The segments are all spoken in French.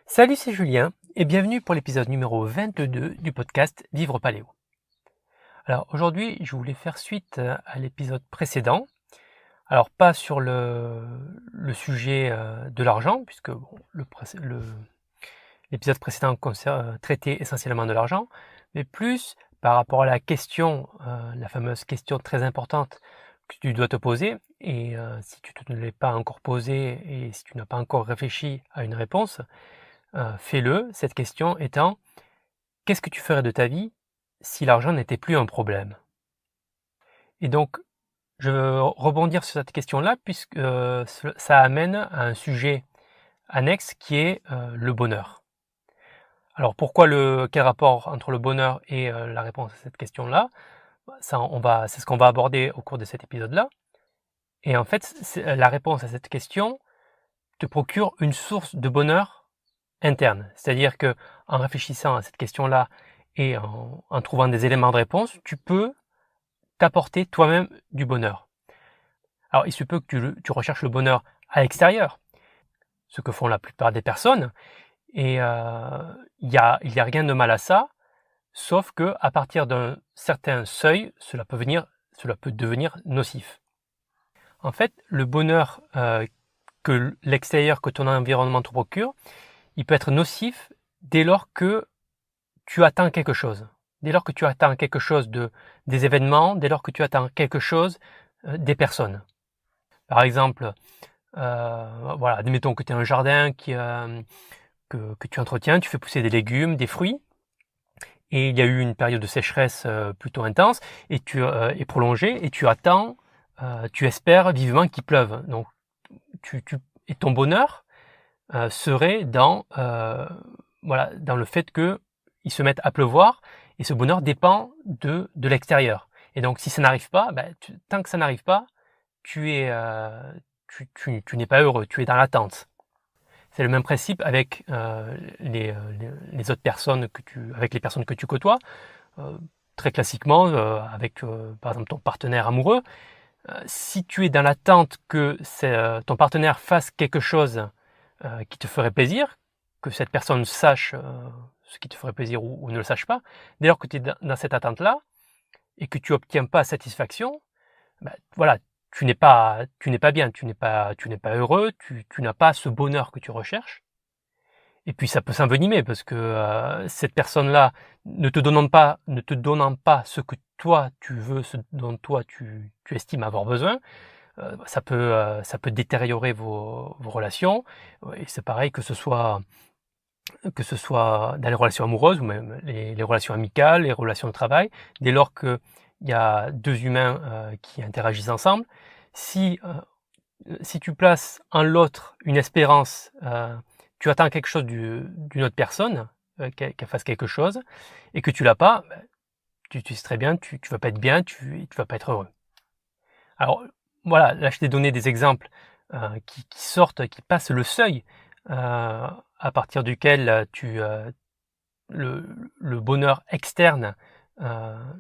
Salut, c'est Julien et bienvenue pour l'épisode numéro 22 du podcast Vivre Paléo. Alors aujourd'hui, je voulais faire suite à l'épisode précédent. Alors pas sur le sujet de l'argent, puisque l'épisode précédent traitait essentiellement de l'argent, mais plus par rapport à la question, la fameuse question très importante que tu dois te poser. Et si tu ne l'es pas encore posée et si tu n'as pas encore réfléchi à une réponse, fais-le, cette question étant: qu'est-ce que tu ferais de ta vie si l'argent n'était plus un problème? Et donc, je veux rebondir sur cette question-là puisque ça amène à un sujet annexe qui est le bonheur. Alors pourquoi quel rapport entre le bonheur et la réponse à cette question-là? C'est ce qu'on va aborder au cours de cet épisode-là. Et en fait, la réponse à cette question te procure une source de bonheur interne. C'est-à-dire que en réfléchissant à cette question-là et en trouvant des éléments de réponse, tu peux t'apporter toi-même du bonheur. Alors il se peut que tu recherches le bonheur à l'extérieur, ce que font la plupart des personnes, et il y a rien de mal à ça, sauf que à partir d'un certain seuil, cela peut devenir nocif. En fait, le bonheur que l'extérieur, que ton environnement te procure, il peut être nocif dès lors que tu attends quelque chose. Dès lors que tu attends quelque chose des événements, dès lors que tu attends quelque chose des personnes. Par exemple, voilà, admettons que tu as un jardin que tu entretiens, tu fais pousser des légumes, des fruits, et il y a eu une période de sécheresse plutôt intense et prolongée, et tu attends, tu espères vivement qu'il pleuve. Donc, et ton bonheur serait voilà, dans le fait qu'il se mette à pleuvoir, et ce bonheur dépend de l'extérieur. Et donc, si ça n'arrive pas, tant que ça n'arrive pas, tu n'es pas heureux, tu es dans l'attente. C'est le même principe avec les autres personnes avec les personnes que tu côtoies. Euh, Très classiquement, avec par exemple ton partenaire amoureux, si tu es dans l'attente que ton partenaire fasse quelque chose qui te ferait plaisir, que cette personne sache ce qui te ferait plaisir ou ne le sache pas, dès lors que tu es dans cette attente-là et que tu n'obtiens pas satisfaction, voilà, tu n'es pas bien, tu n'es pas heureux, tu n'as pas ce bonheur que tu recherches. Et puis ça peut s'envenimer parce que cette personne-là ne te donnant pas ce que toi tu veux, ce dont toi tu estimes avoir besoin, ça peut détériorer vos relations. Et c'est pareil que ce soit dans les relations amoureuses ou même les relations amicales, les relations de travail. Dès lors qu'il y a deux humains qui interagissent ensemble, si tu places en l'autre une espérance, tu attends quelque chose d'une autre personne, qu'elle fasse quelque chose, et que tu l'as pas, tu sais très bien, tu vas pas être bien, tu vas pas être heureux. Alors voilà, là je t'ai donné des exemples qui passent le seuil à partir duquel le bonheur externe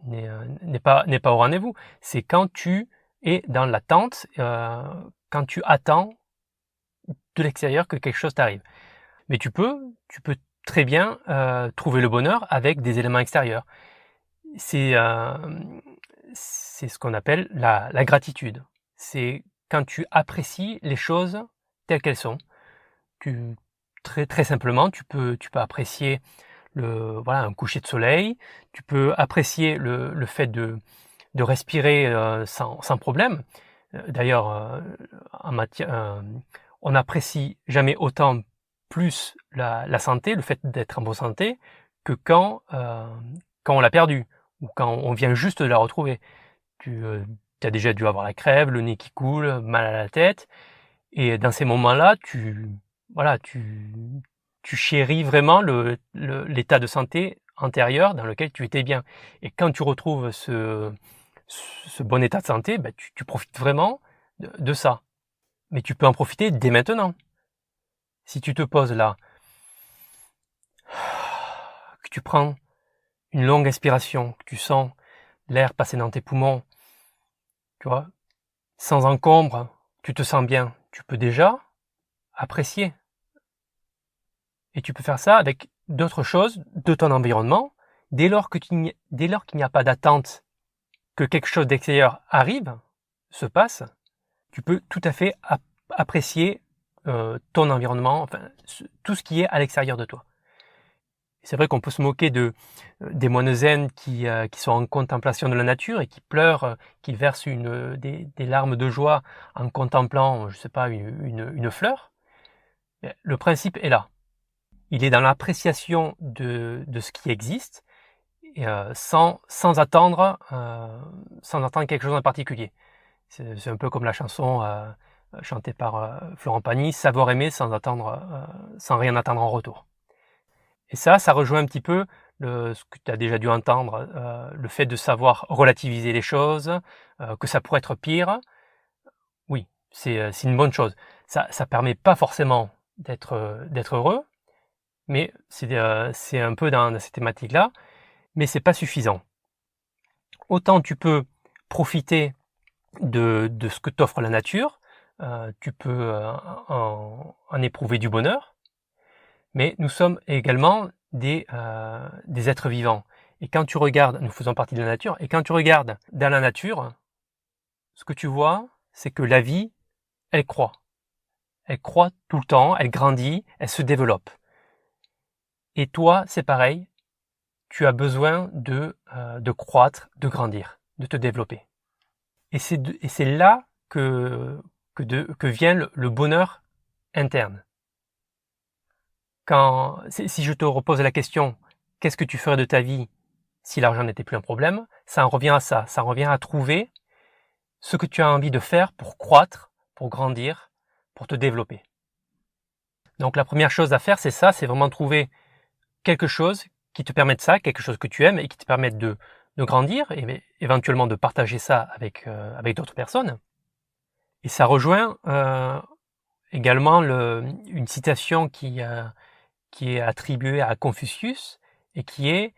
n'est pas au rendez-vous. C'est quand tu es dans l'attente, quand tu attends de l'extérieur que quelque chose t'arrive. Mais tu peux très bien trouver le bonheur avec des éléments extérieurs. C'est c'est ce qu'on appelle la gratitude. C'est quand tu apprécies les choses telles qu'elles sont. Tu, très simplement, tu peux apprécier voilà, un coucher de soleil, tu peux apprécier le fait de respirer sans problème. D'ailleurs, on n'apprécie jamais autant plus la santé, le fait d'être en bonne santé, que quand on l'a perdue ou quand on vient juste de la retrouver. Tu as déjà dû avoir la crève, le nez qui coule, mal à la tête, et dans ces moments-là, voilà, tu chéris vraiment l'état de santé antérieur dans lequel tu étais bien. Et quand tu retrouves ce bon état de santé, tu profites vraiment de ça. Mais tu peux en profiter dès maintenant. Si tu te poses là, que tu prends une longue inspiration, que tu sens l'air passer dans tes poumons, tu vois, sans encombre, tu te sens bien, tu peux déjà apprécier Et tu peux faire ça avec d'autres choses de ton environnement. Dès lors qu'il n'y a pas d'attente que quelque chose d'extérieur arrive, se passe, tu peux tout à fait apprécier ton environnement, enfin tout ce qui est à l'extérieur de toi. C'est vrai qu'on peut se moquer des moines zen qui sont en contemplation de la nature et qui pleurent, qui versent des larmes de joie en contemplant, je sais pas, une fleur. Mais le principe est là. Il est dans l'appréciation de ce qui existe, et, sans attendre quelque chose en particulier. C'est un peu comme la chanson chantée par Florent Pagny, savoir aimer sans rien attendre en retour. Et ça rejoint un petit peu ce que tu as déjà dû entendre, le fait de savoir relativiser les choses, que ça pourrait être pire. Oui, c'est une bonne chose. Ça permet pas forcément d'être heureux, mais c'est un peu dans cette thématique-là, mais c'est pas suffisant. Autant tu peux profiter de ce que t'offre la nature, tu peux en éprouver du bonheur, mais nous sommes également des êtres vivants. Et quand tu regardes, nous faisons partie de la nature, et quand tu regardes dans la nature, ce que tu vois, c'est que la vie, elle croît. Elle croît tout le temps, elle grandit, elle se développe. Et toi, c'est pareil, tu as besoin de croître, de grandir, de te développer. Et c'est là que vient le bonheur interne. Si je te repose la question, qu'est-ce que tu ferais de ta vie si l'argent n'était plus un problème? Ça en revient à ça. Ça en revient à trouver ce que tu as envie de faire pour croître, pour grandir, pour te développer. Donc la première chose à faire, c'est ça, c'est vraiment trouver quelque chose qui te permette ça, quelque chose que tu aimes et qui te permette de grandir et éventuellement de partager ça avec d'autres personnes. Et ça rejoint également une citation qui est attribuée à Confucius et qui est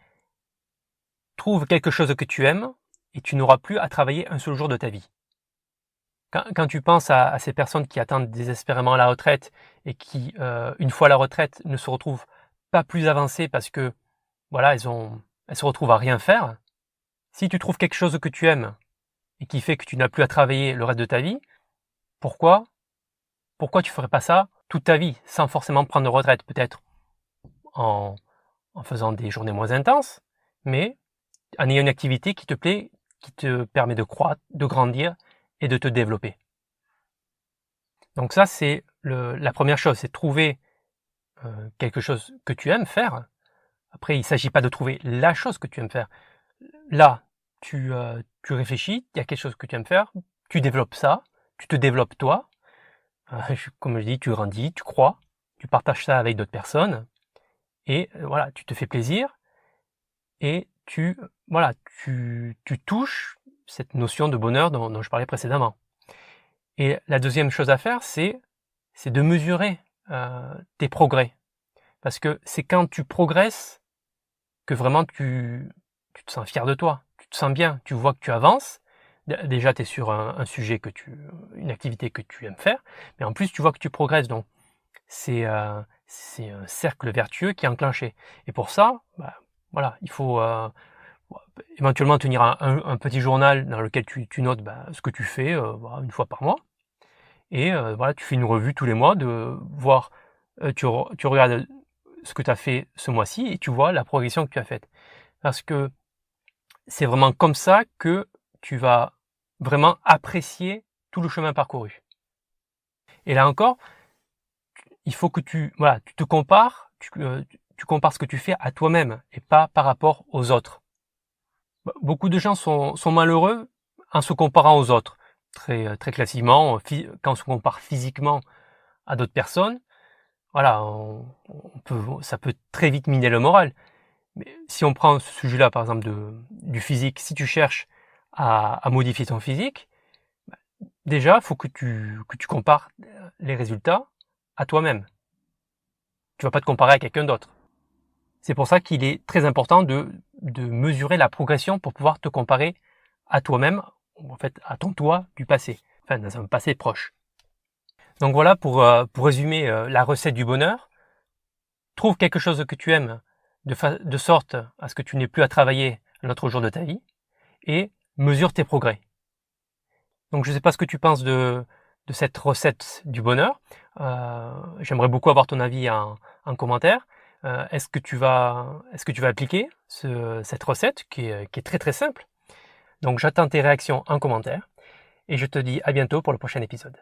« Trouve quelque chose que tu aimes et tu n'auras plus à travailler un seul jour de ta vie ». Quand tu penses à ces personnes qui attendent désespérément la retraite et qui, une fois la retraite, ne se retrouvent pas plus avancées parce que voilà, elles se retrouvent à rien faire. Si tu trouves quelque chose que tu aimes et qui fait que tu n'as plus à travailler le reste de ta vie, pourquoi tu ferais pas ça toute ta vie sans forcément prendre de retraite? Peut-être en faisant des journées moins intenses, mais en ayant une activité qui te plaît, qui te permet de croître, de grandir et de te développer. Donc ça, c'est la première chose, c'est trouver quelque chose que tu aimes faire. Après, il ne s'agit pas de trouver la chose que tu aimes faire. Là, tu réfléchis, il y a quelque chose que tu aimes faire, tu développes ça, tu te développes toi. Comme je dis, tu grandis, tu crois, tu partages ça avec d'autres personnes. Et voilà, tu te fais plaisir. Et tu touches cette notion de bonheur dont je parlais précédemment. Et la deuxième chose à faire, c'est de mesurer tes progrès. Parce que c'est quand tu progresses que vraiment tu te sens fier de toi, tu te sens bien, tu vois que tu avances. Déjà, tu es sur un sujet une activité que tu aimes faire, mais en plus, tu vois que tu progresses. Donc, c'est un cercle vertueux qui est enclenché. Et pour ça, voilà, il faut éventuellement tenir un petit journal dans lequel tu notes ce que tu fais une fois par mois. Et voilà, tu fais une revue tous les mois de voir, tu regardes ce que tu as fait ce mois-ci et tu vois la progression que tu as faite. Parce que c'est vraiment comme ça que tu vas vraiment apprécier tout le chemin parcouru. Et là encore, il faut que tu te compares, tu compares ce que tu fais à toi-même et pas par rapport aux autres. Beaucoup de gens sont malheureux en se comparant aux autres. Très classiquement, quand on se compare physiquement à d'autres personnes, voilà, ça peut très vite miner le moral. Mais si on prend ce sujet-là, par exemple, du physique, si tu cherches à modifier ton physique, déjà, il faut que tu compares les résultats à toi-même. Tu vas pas te comparer à quelqu'un d'autre. C'est pour ça qu'il est très important de mesurer la progression pour pouvoir te comparer à toi-même, en fait, à ton toi du passé, enfin, dans un passé proche. Donc voilà, pour résumer la recette du bonheur, trouve quelque chose que tu aimes de sorte à ce que tu n'aies plus à travailler un autre jour de ta vie et mesure tes progrès. Donc je ne sais pas ce que tu penses de cette recette du bonheur. J'aimerais beaucoup avoir ton avis en commentaire. Est-ce que tu vas appliquer cette recette qui est très très simple? Donc j'attends tes réactions en commentaire et je te dis à bientôt pour le prochain épisode.